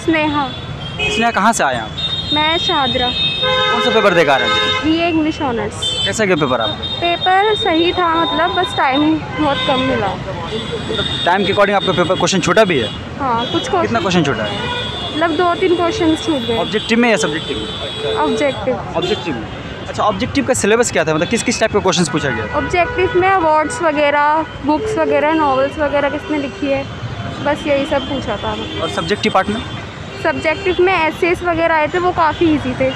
स्नेहा। स्नेहा कहाँ से आए आप? मैं शादरा। कौन सा पेपर देखा रहे हैं? BA English honours. कैसा गया पेपर आपका? पेपर सही था, मतलब बस टाइम बहुत कम मिला। टाइम के अकॉर्डिंग आपका पेपर क्वेश्चन छोटा भी है? हाँ, कुछ कितना क्वेश्चन छोटा है? मतलब 2-3 क्वेश्चन छूट गए। ऑब्जेक्टिव में या सब्जेक्टिव में? ऑब्जेक्टिव। ऑब्जेक्टिव में। अच्छा, ऑब्जेक्टिव का सिलेबस क्या था, मतलब किस किस टाइप के क्वेश्चंस पूछा गया? ऑब्जेक्टिव में अवार्ड्स वगैरह, बुक्स वगैरह, नॉवेल्स वगैरह किसने लिखी है, बस यही सब पूछा था। और सब्जेक्टिव पार्ट में? सब्जेक्टिव में एसेस वगैरह आए थे, वो काफ़ी इजी थे।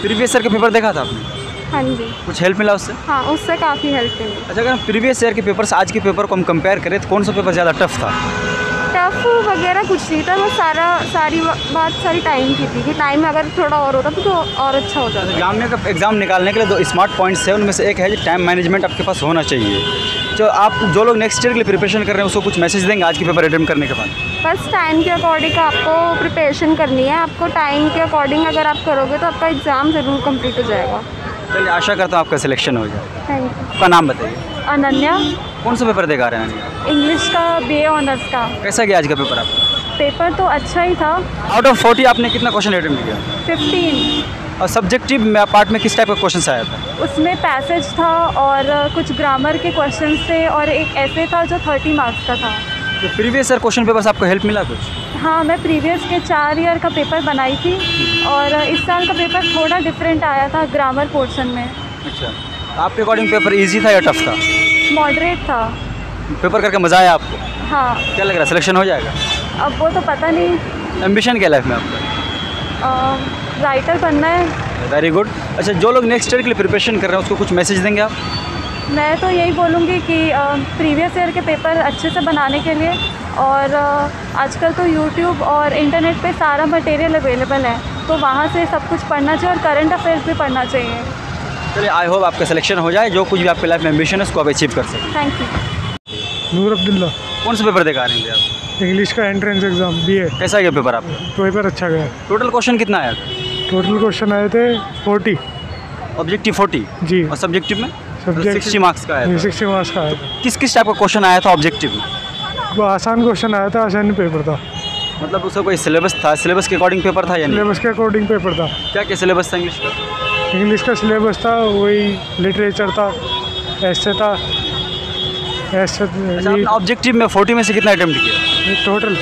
प्रीवियस ईयर का पेपर देखा था आपने? हाँ जी। कुछ हेल्प मिला उससे? हाँ, उससे काफ़ी हेल्प मिली। अच्छा, अगर हम प्रीवियस ईयर के पेपर से आज के पेपर को हम कंपेयर करें तो कौन सा पेपर ज़्यादा टफ था? टफ वगैरह कुछ नहीं था, वो सारी टाइम की थी कि टाइम अगर थोड़ा और होता तो और अच्छा हो जाता। एग्ज़ाम निकालने के लिए 2 स्मार्ट पॉइंट्स है, उनमें से एक है कि टाइम मैनेजमेंट आपके पास होना चाहिए। जो लोग नेक्स्ट ईयर के लिए प्रिपरेशन कर रहे हैं उसको कुछ मैसेज देंगे आज के पेपर अटेम्प्ट करने के बाद? बस टाइम के अकॉर्डिंग आपको प्रिपरेशन करनी है। आपको टाइम के अकॉर्डिंग अगर आप करोगे तो आपका एग्ज़ाम ज़रूर कंप्लीट हो जाएगा। चलिए, आशा करता हूँ आपका सिलेक्शन हो जाए। Thank you. आपका नाम बताइए। अनन्या। कौन सा पेपर देखा रहे हैं? इंग्लिश का, बीए ऑनर्स का। कैसा गया आज का पेपर आपका? पेपर तो अच्छा ही था। आउट ऑफ 40 आपने कितना क्वेश्चन अटेम्प्ट किया? 15। और सब्जेक्टिव पार्ट में किस टाइप का क्वेश्चन आया था? उसमें पैसेज था और कुछ ग्रामर के क्वेश्चंस थे और एक ऐसे था जो 30 मार्क्स का था। तो प्रीवियस ईयर क्वेश्चन पेपर से आपको हेल्प मिला कुछ? हाँ, मैं प्रीवियस के 4 ईयर का पेपर बनाई थी और इस साल का पेपर थोड़ा डिफरेंट आया था ग्रामर पोर्शन में। अच्छा, आपके अकॉर्डिंग पेपर इजी था या टफ था? मॉडरेट था। पेपर करके मज़ा आया आपको? हाँ। क्या लग रहा है, सिलेक्शन हो जाएगा? अब वो तो पता नहीं। एम्बिशन क्या लाइफ में आपका? राइटर बनना है। Very good. अच्छा, जो लोग नेक्स्ट ईयर के लिए प्रिपरेशन कर रहे हैं उसको कुछ मैसेज देंगे आप? मैं तो यही बोलूँगी कि प्रीवियस ईयर के पेपर अच्छे से बनाने के लिए, और आजकल तो यूट्यूब और इंटरनेट पे सारा मटेरियल अवेलेबल है, तो वहाँ से सब कुछ पढ़ना चाहिए और करंट अफेयर्स भी पढ़ना चाहिए। चलिए, आई होप आपका सिलेक्शन हो जाए, जो कुछ भी आपके लाइफ में एम्बिशन है उसको आप अचीव कर सकें। Thank you. नूर अब्दुल्ला। कौन सा पेपर देखा रहे हैं आप? इंग्लिश का एंट्रेंस एग्ज़ाम बीए। कैसा गया पेपर आपका? पेपर अच्छा गया। टोटल क्वेश्चन कितना आया? टोटल क्वेश्चन आए थे 40। ऑब्जेक्टिव 40 जी। और सब्जेक्टिव में? सब्जेक्ट 60 मार्क्स का आया था। 60 मार्क्स का आया था। किस किस टाइप का क्वेश्चन आया था ऑब्जेक्टिव में? वो आसान क्वेश्चन आया था, आसान पेपर था। मतलब उसका कोई सिलेबस था? सिलेबस के अकॉर्डिंग पेपर था या नहीं? सिलेबस के अकॉर्डिंग पेपर था। क्या क्या सिलेबस था इंग्लिश का? इंग्लिश का सिलेबस था वही, लिटरेचर था, ऐसे था, ऐसे। अच्छा, आपने ऑब्जेक्टिव में 40 में से कितना अटेम्प्ट किया टोटल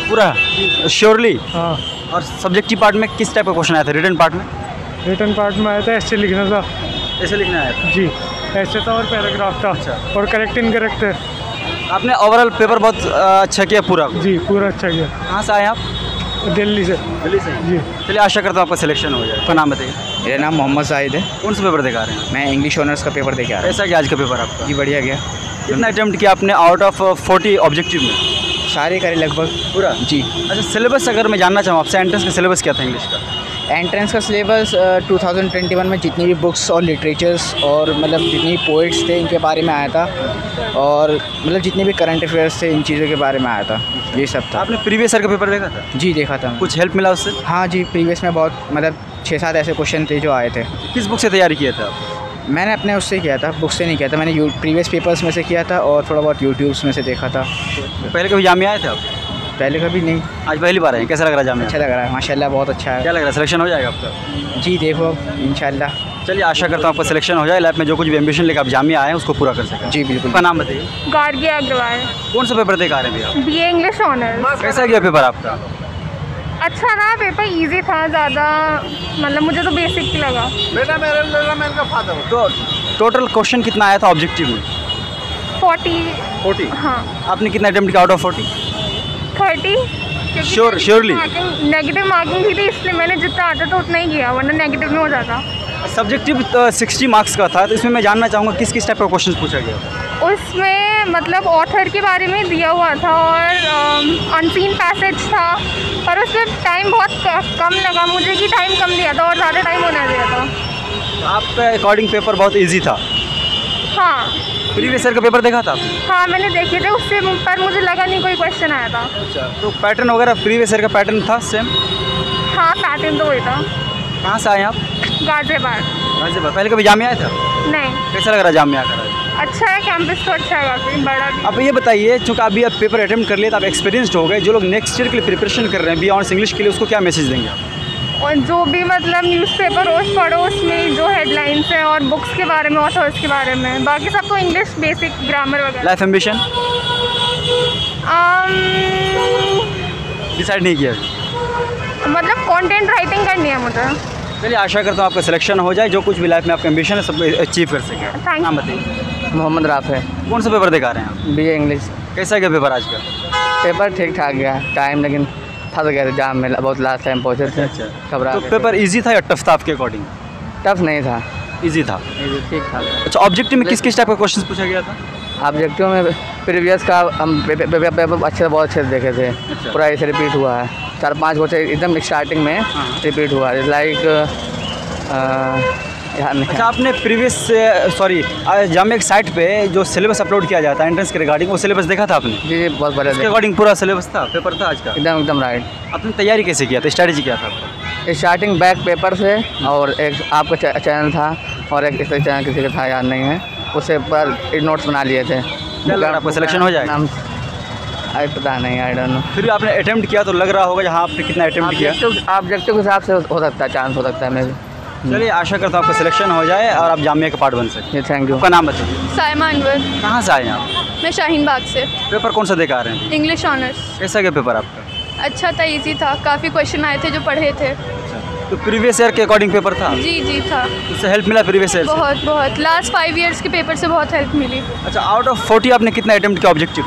पूरा? श्योरली। हाँ। और सब्जेक्टिव पार्ट में किस टाइप का क्वेश्चन आया था? रिटन पार्ट में? रिटन पार्ट में आया था ऐसे लिखना था। ऐसे लिखना आया था? जी, ऐसे था और पैराग्राफ था। अच्छा। और करेक्ट इनकरेक्ट है। आपने ओवरऑल पेपर बहुत अच्छा किया पूरा? जी, पूरा अच्छा किया। कहाँ से आए आप? दिल्ली से। दिल्ली से? जी। चलिए, आशा करता हूँ आपका सिलेक्शन हो जाए। आपका नाम बताइए। मेरा नाम मोहम्मद जाहिद है। कौन सा पेपर दिखा रहे हैं? मैं इंग्लिश ऑनर्स का पेपर देके आ रहा कैसा गया आज का पेपर आपका? हूँ जी। बढ़िया गया। कितना अटेम्प्ट किया आपने आउट ऑफ 40 ऑब्जेक्टिव में? सारे करे लगभग पूरा? जी। अच्छा, सिलेबस अगर मैं जानना चाहूँ आपसे, एंट्रेंस का सिलेबस क्या था इंग्लिश का? एंट्रेंस का सिलेबस 2021 में जितनी भी बुक्स और लिटरेचर्स और मतलब जितनी भी पोइट्स थे इनके बारे में आया था, और मतलब जितने भी करंट अफेयर्स थे इन चीज़ों के बारे में आया था, ये सब था। आपने प्रीवियस ईयर का पेपर देखा था? जी, देखा था। कुछ हेल्प मिला उससे? हाँ जी, प्रीवियस में बहुत मतलब 6-7 ऐसे क्वेश्चन थे जो आए थे। किस बुक से तैयारी किया था आप? मैंने अपने उससे किया था, बुक से नहीं किया था। मैंने प्रीवियस पेपर्स में से किया था और थोड़ा बहुत यूट्यूब्स में से देखा था। पहले कभी जामिया आए थे आप? पहले कभी नहीं। आज पहली बार आए? कैसा लग रहा है जामिया? अच्छा लग रहा है, माशाल्लाह बहुत अच्छा है। क्या लग रहा है, सिलेक्शन हो जाएगा आपका? जी, देखो इंशाल्लाह। चलिए, आशा करता हूँ आपका सिलेक्शन हो जाए, लाइफ में जो कुछ भी एम्बिशन लेकर आप जामिया आए हैं उसको पूरा कर सकें। जी बिल्कुल। आपका नाम बताइए। गार्गी अग्रवाल। कौन सा पेपर देखा रहे हैं भैया? BA English honours. कैसा गया पेपर आपका? अच्छा था, पेपर इजी था, ज़्यादा मतलब मुझे तो बेसिक ही लगा। तो टोटल क्वेश्चन कितना आया था ऑब्जेक्टिव में? 40। हाँ। आपने कितना अटेम्प्ट किया out of 40? 30। Surely. Negative marking थी, इसलिए मैंने जितना आता था उतना ही किया, वरना नेगेटिव में हो जाता। सब्जेक्टिव 60 मार्क्स का था, तो इसमें मैं जानना चाहूँगा किस किस टाइप का क्वेश्चन पूछा गया? उसमें मतलब ऑथर के बारे में दिया हुआ था और अनसीन पैसेज था, पर उसमें टाइम बहुत कम लगा मुझे कि टाइम कम दिया था और ज़्यादा टाइम होना दिया था। तो आपका अकॉर्डिंग पेपर बहुत ईजी था? हाँ। प्रीवियस ईयर का पेपर देखा था आपने? हाँ, मैंने देखे थे, उससे पर मुझे लगा नहीं कोई क्वेश्चन आया था। अच्छा, तो पैटर्न वगैरह प्रीवियस ईयर का पैटर्न था सेम? हाँ, पैटर्न तो वही था। कहाँ से आए आप? गाजियाबाद। गाजियाबाद। पहले कभी जामिया आया था? नहीं। कैसा लग रहा है जामिया का? अच्छा है, कैंपस तो अच्छा है, काफ़ी बड़ा भी। अब ये बताइए, चूँकि अभी आप पेपर अटेम्प्ट कर लिए तो आप एक्सपीरियंस्ड हो गए, जो लोग नेक्स्ट ईयर के लिए प्रिपरेशन कर रहे हैं बियॉन्ड इंग्लिश के लिए, उसको क्या मैसेज देंगे आप? और जो भी मतलब न्यूज़पेपर रोज़ पढ़ो, उसमें जो हेडलाइंस हैं और बुक्स के बारे में, ऑथर्स के बारे में, बाकी सब तो इंग्लिश बेसिक ग्रामर वगैरह। लाइफ एम्बिशन डिसाइड नहीं किया? मतलब कंटेंट राइटिंग करनी है मुझे। चलिए, आशा करता हूँ आपका सिलेक्शन हो जाए, जो कुछ भी लाइफ में आपका एम्बिशन है सब अचीव कर सकें। थैंक नाम यू। बताइए। मोहम्मद राफ़े, कौन सा पेपर दिखा रहे हैं आप? BA English. कैसा गया पेपर आज का? पेपर ठीक ठाक गया, टाइम लेकिन फंस गए थे जाम में, बहुत लास्ट टाइम पहुँचे थे। घबरा तो गए थे। पेपर इजी था या टफ था आपके अकॉर्डिंग? टफ नहीं था, इजी था। ठीक ठाक। अच्छा, ऑब्जेक्टिव में किस किस टाइप का क्वेश्चन पूछा गया था? ऑब्जेक्टिव में प्रीवियस का हम पेपर अच्छे से बहुत अच्छे से देखे थे, पूरा ऐसे रिपीट हुआ है, 4-5 क्वेश्चन एकदम स्टार्टिंग में रिपीट हुआ है, लाइक यार नहीं। अच्छा, आपने प्रीवियस सॉरी जामिया की साइट पे जो सिलेबस अपलोड किया जाता है एंट्रेंस के रिगार्डिंग, वो सिलेबस देखा था आपने? जी बहुत बढ़िया उसके अकॉर्डिंग पूरा सिलेबस था, पेपर था आज का? एकदम राइट। आपने तैयारी कैसे किया था, स्ट्रैटेजी क्या था आपका? स्टार्टिंग बैक पेपर से, और एक आपका चैनल था और एक इस चैनल किसी का था, याद नहीं है, उससे पर नोट्स बना लिए थे। क्या लग रहा है आपको सिलेक्शन हो जाएगा? अरे पता नहीं, आई डोंट नो। फिर भी आपने अटेम्प्ट किया तो लग रहा होगा जहाँ आपने कितना अटेम्प्ट किया। ऑब्जेक्टिव के हिसाब से हो सकता है, चांस हो सकता है मेरे। चलिए, आशा करता हूँ आपका सिलेक्शन हो जाए और आप जामिया का पार्ट बन सकें। Thank you. आपका नाम बताइए। साइमा अनवर। कहाँ से आए हैं आप? मैं शाहीन बाग से। पेपर कौन सा दिखा रहे हैं? English honours. कैसा गया पेपर आपका? अच्छा था, इजी था, काफ़ी क्वेश्चन आए थे जो पढ़े थे। तो प्रीवियस ईयर के अकॉर्डिंग पेपर था? जी था। उससे हेल्प मिला प्रीवियस ईयर से? बहुत लास्ट 5 इयर्स के पेपर से बहुत हेल्प मिली। अच्छा, आउट ऑफ 40 आपने कितना अटेम्प्ट किया ऑब्जेक्टिव?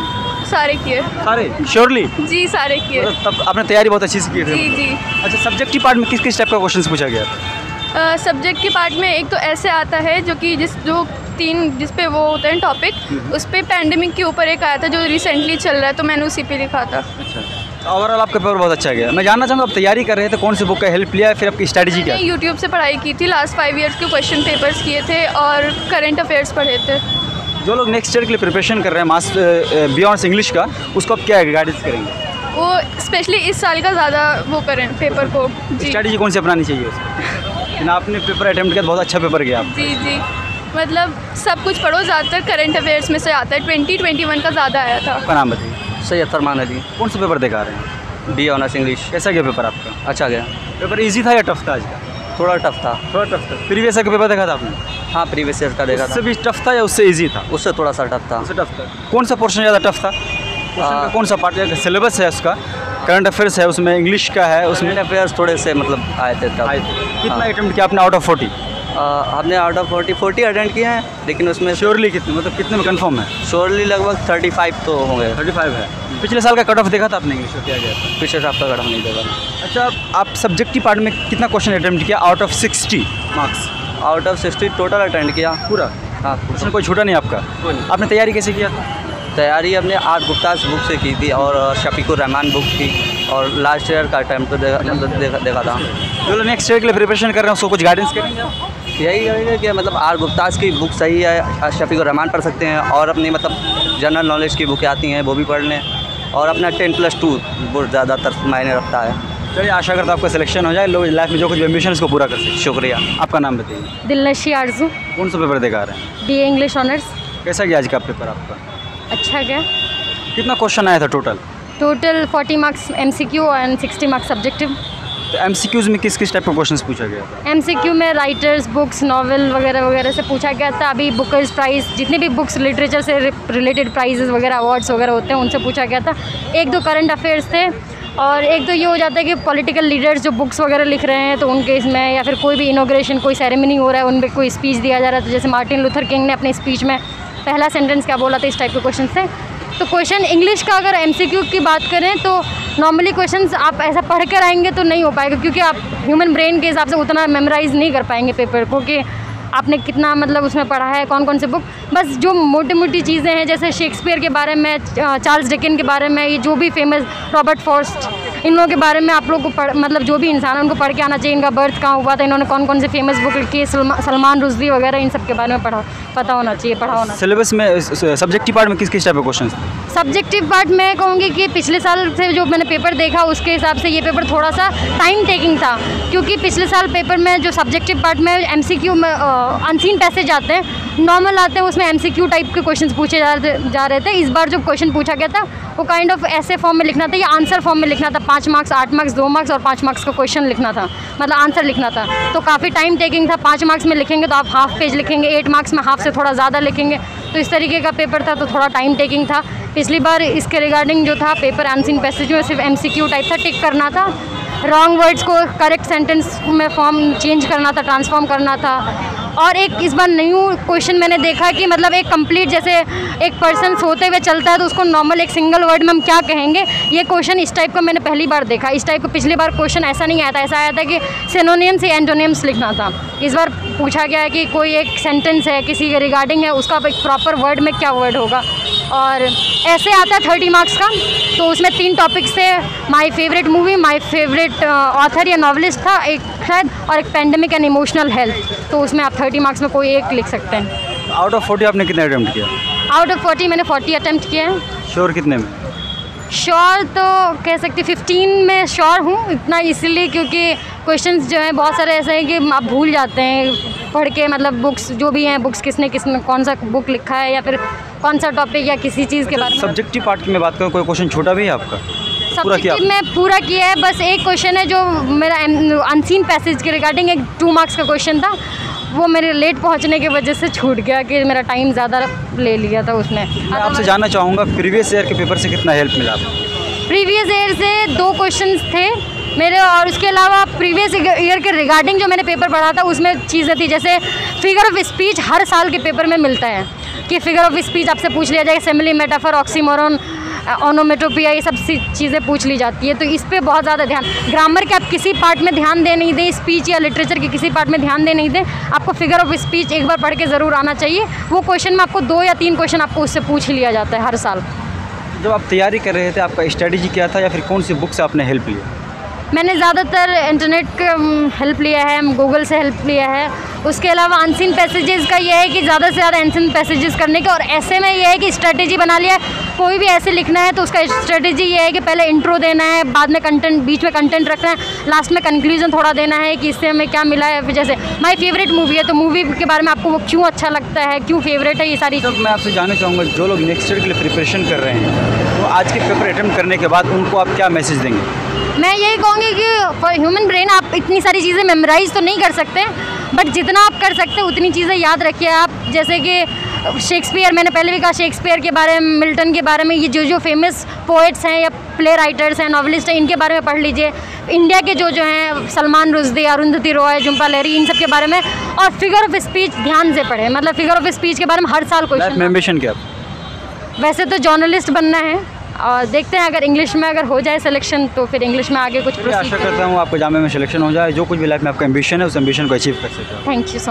सारे किए। सारे श्योरली? जी सारे किए। तब आपने तैयारी बहुत अच्छी से की थी? जी। अच्छा, सब्जेक्टिव पार्ट में किस किस टाइप का क्वेश्चन पूछा गया था? सब्जेक्ट के पार्ट में एक तो ऐसे आता है जो कि जिस पे वो होते हैं टॉपिक, उस पर पैंडेमिक के ऊपर एक आया था जो रिसेंटली चल रहा है, तो मैंने उसी पे लिखा था। अच्छा, ओवरऑल आपका पेपर बहुत अच्छा गया। मैं जानना चाहूँगा, आप तैयारी कर रहे थे, कौन सी बुक का हेल्प लिया है, फिर आपकी स्ट्रैटेजी क्या? मैंने यूट्यूब से पढ़ाई की थी, लास्ट 5 इयर्स के क्वेश्चन पेपर्स किए थे और करंट अफेयर्स पढ़े थे। जो लोग नेक्स्ट ईयर के लिए प्रिपरेशन कर रहे हैं मास्टर बियॉन्ड इंग्लिश का, उसको आप क्या गाइडेंस करेंगे? वो स्पेशली इस साल का ज़्यादा वो करें पेपर को। जी। स्ट्रैटेजी कौन सी अपनानी चाहिए उसको? आपने पेपर अटेम्प्ट किया, बहुत अच्छा पेपर गया आप। जी मतलब सब कुछ पढ़ो, ज़्यादातर करंट अफेयर्स में से आता है। 2021 का ज़्यादा आया था। आपका नाम बताइए। सैयद फरमान अली। कौन सा पेपर दिखा रहे हैं? BA honours English. कैसा गया पेपर आपका? अच्छा गया। पेपर इजी था या टफ था आज का? थोड़ा टफ था। थोड़ा टफ था। प्रीवियस ईयर का पेपर देखा था आपने? हाँ, प्रीवियस ईयर का देखा उससे था। भी टफ था या उससे इजी था? उससे थोड़ा सा टफ था। उससे टफ था। कौन सा पोर्शन ज़्यादा टफ था? क्वेश्चन का कौन सा पार्ट? सिलेबस है उसका, करंट अफेयर्स है उसमें, इंग्लिश का है उसमें, अफेयर्स थोड़े से मतलब आए थे तब। कितना अटेम्प्ट किया आपने आउट ऑफ 40? हमने आउट ऑफ 40 अटेंड किए हैं, लेकिन उसमें श्योरली कितने, मतलब कितने में कंफर्म है? श्योरली लगभग 35 तो होंगे। 35 है। पिछले साल का कट ऑफ देखा था आपने इंग्लिश का, क्या गया था? पिछले साल का कट नहीं देगा। अच्छा, आप सब्जेक्टिव पार्ट में कितना क्वेश्चन अटेम्प्ट किया out of 60 marks? Out of 60 total attend किया पूरा? हाँ, उसमें कोई छूटा नहीं आपका? आपने तैयारी कैसे किया था? तैयारी अपने आर गुप्ता बुक से की थी और शफीकुर रहमान बुक थी, और लास्ट ईयर का टाइम तो देखा था। जो लोग नेक्स्ट ईयर के लिए प्रिपरेशन कर रहे हैं उसको कुछ गाइडेंस करेंगे? यही करेंगे कि मतलब आर गुप्तास की बुक सही है, शफीकुर रहमान पढ़ सकते हैं, और अपनी मतलब जनरल नॉलेज की बुकें आती हैं वो भी पढ़ लें, और अपना 10+2 वो ज़्यादातर मायने रखता है। चलिए, आशा करता हूँ आपका सिलेक्शन हो जाए, लोग लाइफ में जो कुछ एम्बिशन है उसको पूरा कर सकें। शुक्रिया। आपका नाम बताइए। दिलनशी आरजू। कौन सा पेपर दिखा रहे हैं? BA English honours. कैसा गया आज का पेपर आपका? अच्छा गया। कितना क्वेश्चन आया था total? Total 40 marks MCQ and 60 marks subjective. तो MCQs में किस किस टाइप का क्वेश्चन पूछा गया था? MCQ में राइटर्स, बुक्स, नॉवल वगैरह वगैरह से पूछा गया था। अभी बुकर्स प्राइज़, जितने भी बुक्स लिटरेचर से रिलेटेड प्राइजेस वगैरह अवार्ड्स वगैरह होते हैं उनसे पूछा गया था। 1-2 करंट अफेयर्स थे, और एक तो ये हो जाता है कि पॉलिटिकल लीडर्स जो बुक्स वगैरह लिख रहे हैं तो उनके इसमें, या फिर कोई भी इनॉग्रेशन कोई सेरेमनी हो रहा है उन पर कोई स्पीच दिया जा रहा है, तो जैसे मार्टिन लूथर किंग ने अपनी स्पीच में पहला सेंटेंस क्या बोला था, इस टाइप के क्वेश्चन थे। तो क्वेश्चन इंग्लिश का अगर MCQ की बात करें तो नॉर्मली क्वेश्चंस आप ऐसा पढ़ कर आएंगे तो नहीं हो पाएगा, क्योंकि आप ह्यूमन ब्रेन के हिसाब से उतना मेमोराइज़ नहीं कर पाएंगे पेपर को कि आपने कितना मतलब उसमें पढ़ा है, कौन कौन से बुक। बस जो मोटी मोटी चीज़ें हैं जैसे शेक्सपियर के बारे में, चार्ल्स डिकेन के बारे में, ये जो भी फेमस रॉबर्ट फॉस्ट, इन लोगों के बारे में आप लोग को मतलब जो भी इंसान है उनको पढ़ के आना चाहिए। इनका बर्थ कहाँ हुआ था, इन्होंने कौन कौन से फेमस बुक लिखी है, सलमान रुश्दी वगैरह, इन सब के बारे में पता होना चाहिए, पढ़ा होना। सिलेबस में सब्जेक्टिव पार्ट में किस किस टाइप के क्वेश्चन? सब्जेक्टिव पार्ट मैं कहूँगी कि पिछले साल से जो मैंने पेपर देखा उसके हिसाब से ये पेपर थोड़ा सा टाइम टेकिंग था, क्योंकि पिछले साल पेपर में जो सब्जेक्टिव पार्ट में एमसीक्यू में अनसीन पैसेज आते हैं, नॉर्मल आते हैं, उसमें एमसीक्यू टाइप के क्वेश्चंस पूछे जा रहे थे। इस बार जो क्वेश्चन पूछा गया था वो काइंड ऑफ ऐसे फॉर्म में लिखना था या आंसर फॉर्म में लिखना था। 5 मार्क्स, 8 मार्क्स, 2 मार्क्स और 5 मार्क्स का क्वेश्चन लिखना था, मतलब आंसर लिखना था। तो काफ़ी टाइम टेकिंग था। 5 मार्क्स में लिखेंगे तो आप हाफ पेज लिखेंगे, 8 मार्क्स में हाफ से थोड़ा ज़्यादा लिखेंगे, तो इस तरीके का पेपर था, तो थोड़ा टाइम टेकिंग था। पिछली बार इसके रिगार्डिंग जो था पेपर अनसीन पैसेज में सिर्फ एमसीक्यू टाइप था, टिक करना था, रॉन्ग वर्ड्स को करेक्ट सेंटेंस में फॉर्म चेंज करना था, ट्रांसफॉर्म करना था। और एक इस बार न्यू क्वेश्चन मैंने देखा कि मतलब एक कंप्लीट, जैसे एक पर्सन सोते हुए चलता है तो उसको नॉर्मल एक सिंगल वर्ड में हम क्या कहेंगे, ये क्वेश्चन इस टाइप का मैंने पहली बार देखा। इस टाइप का पिछली बार क्वेश्चन ऐसा नहीं आया था, ऐसा आया था कि सिनोनिम्स या एंटोनिम्स लिखना था। इस बार पूछा गया है कि कोई एक सेंटेंस है किसी के रिगार्डिंग है, उसका एक प्रॉपर वर्ड में क्या वर्ड होगा। और ऐसे आता है 30 मार्क्स का, तो उसमें 3 टॉपिक्स थे, my favourite movie, my favourite author या नॉवलिस्ट था एक शायद, और एक पेंडेमिक एंड इमोशनल हेल्थ। तो उसमें आप 30 मार्क्स में कोई एक लिख सकते हैं। आउट ऑफ 40 आपने कितने अटैम्प्ट किया? आउट ऑफ 40 मैंने 40 अटैम्प्ट किए हैं। श्योर कितने में? श्योर तो कह सकती 15 में श्योर हूँ, इतना इसलिए क्योंकि क्वेश्चंस जो हैं बहुत सारे ऐसे हैं कि आप भूल जाते हैं पढ़ के, मतलब बुक्स जो भी हैं, बुक्स किसने कौन सा बुक लिखा है या फिर कौन सा टॉपिक या किसी चीज़ के बारे में। सब्जेक्टिव पार्ट की मैं बात करूँ, कोई क्वेश्चन छोटा भी है आपका? सब्जेक्टिव में पूरा किया है, बस एक क्वेश्चन है जो मेरा अनसीन पैसेज के रिगार्डिंग एक 2 मार्क्स का क्वेश्चन था, वो मेरे लेट पहुंचने की वजह से छूट गया कि मेरा टाइम ज़्यादा ले लिया था उसने। मैं आपसे जानना चाहूँगा प्रीवियस ईयर के पेपर से कितना हेल्प मिला आपको? प्रीवियस ईयर से 2 क्वेश्चंस थे मेरे, और उसके अलावा प्रीवियस ईयर के रिगार्डिंग जो मैंने पेपर पढ़ा था उसमें चीज़ें थी, जैसे फिगर ऑफ स्पीच हर साल के पेपर में मिलता है कि फिगर ऑफ स्पीच आपसे पूछ लिया जाएगा, सिमिली, मेटाफर, ऑक्सीमोरन, ओनोमेटोपिया, ये सब चीज़ें पूछ ली जाती है। तो इस पे बहुत ज़्यादा ध्यान, ग्रामर के आप किसी पार्ट में ध्यान दे नहीं दें, स्पीच या लिटरेचर के किसी पार्ट में ध्यान दे नहीं दें, आपको फिगर ऑफ स्पीच एक बार पढ़ के ज़रूर आना चाहिए। वो क्वेश्चन में आपको 2 या 3 क्वेश्चन आपको उससे पूछ लिया जाता है हर साल। जब आप तैयारी कर रहे थे आपका स्ट्रेटजी क्या था, या फिर कौन सी बुक से आपने हेल्प लिया? मैंने ज़्यादातर इंटरनेट का हेल्प लिया है, गूगल से हेल्प लिया है। उसके अलावा अनसीन पैसेजेस का ये है कि ज़्यादा से ज़्यादा अनसीन पैसेजेस करने के, और ऐसे में ये है कि स्ट्रेटेजी बना लिया है। कोई भी ऐसे लिखना है तो उसका स्ट्रेटेजी ये है कि पहले इंट्रो देना है, बाद में कंटेंट, बीच में कंटेंट रखना है, लास्ट में कंक्लूजन थोड़ा देना है कि इससे हमें क्या मिला है। जैसे माय फेवरेट मूवी है तो मूवी के बारे में आपको वो क्यों अच्छा लगता है, क्यों फेवरेट है, ये सारी तो मैं आपसे जानना चाहूँगा जो लोग नेक्स्ट ईयर के लिए प्रिपरेशन कर रहे हैं, तो आज के पेपर अटेम्प्ट करने के बाद उनको आप क्या मैसेज देंगे? मैं यही कहूँगी कि फॉर ह्यूमन ब्रेन आप इतनी सारी चीज़ें मेमोराइज़ तो नहीं कर सकते, बट जितना आप कर सकते हैं उतनी चीज़ें याद रखिए आप। जैसे कि शेक्सपियर, मैंने पहले भी कहा, शेक्सपियर के बारे में, मिल्टन के बारे में, ये जो फेमस पोएट्स हैं या प्ले राइटर्स हैं, नॉवलिस्ट हैं, इनके बारे में पढ़ लीजिए। इंडिया के जो हैं सलमान रुश्दी, अरुंधति रॉय, झुम्पा लाहिरी, इन सब के बारे में। और फिगर ऑफ स्पीच ध्यान से पढ़ें, मतलब फिगर ऑफ स्पीच के बारे में हर साल क्वेश्चन। एम्बिशन क्या? वैसे तो जर्नलिस्ट बनना है, और देखते हैं अगर इंग्लिश में अगर हो जाए सिलेक्शन तो फिर इंग्लिश में आगे कुछ आशा करता हूँ आपको जामे में सिलेक्शन हो जाए, जो कुछ भी लाइफ में आपका एम्बिशन है उस एम्बिशन को अचीव कर सकें। Thank you so much.